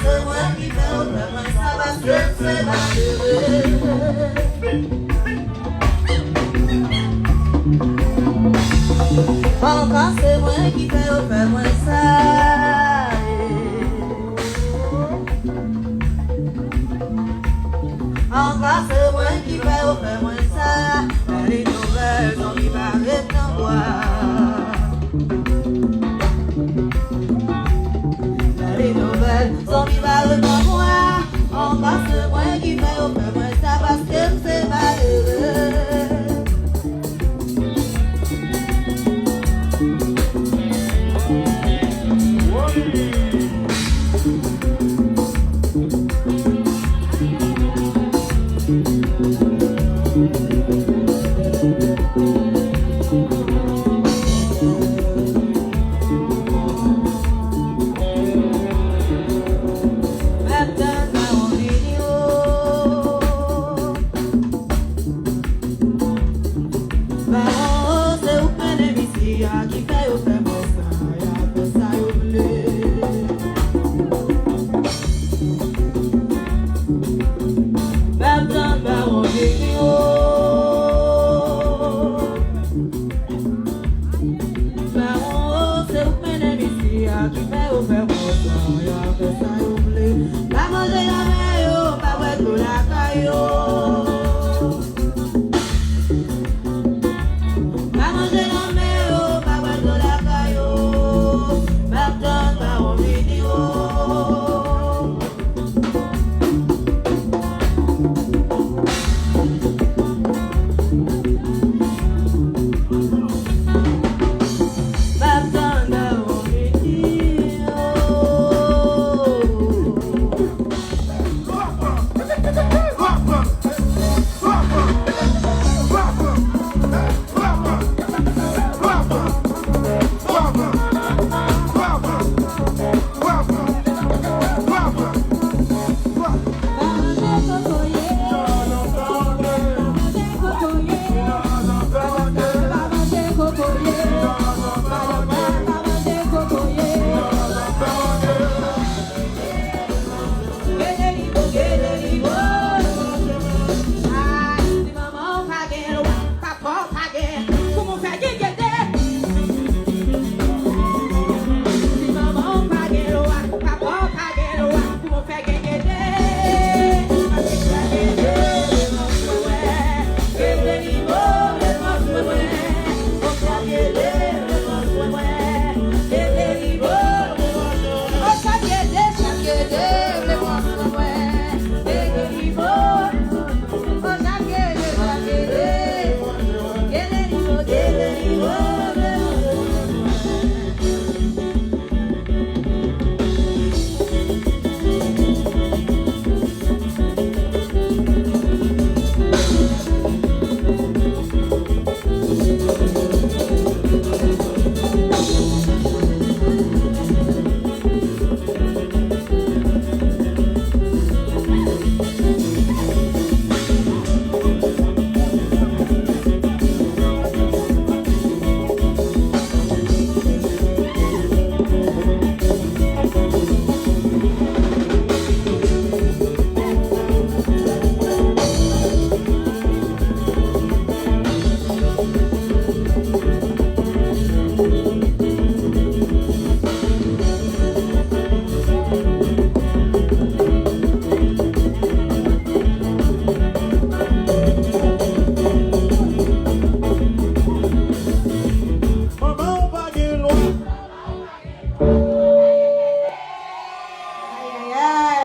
c'est moi qui fais au fait, moi ça parce que c'est malheureux. Encore c'est moi qui fais au fait, moi ça. Encore c'est moi qui fais au fait, moi ça. Les nouvelles sont qui paraissent en moi. Les nouvelles sont qui paraissent en moi. Encore c'est moi qui fais au fait, moi ça parce que c'est malheureux. La manger la mayo, pas ouais pour la caillou.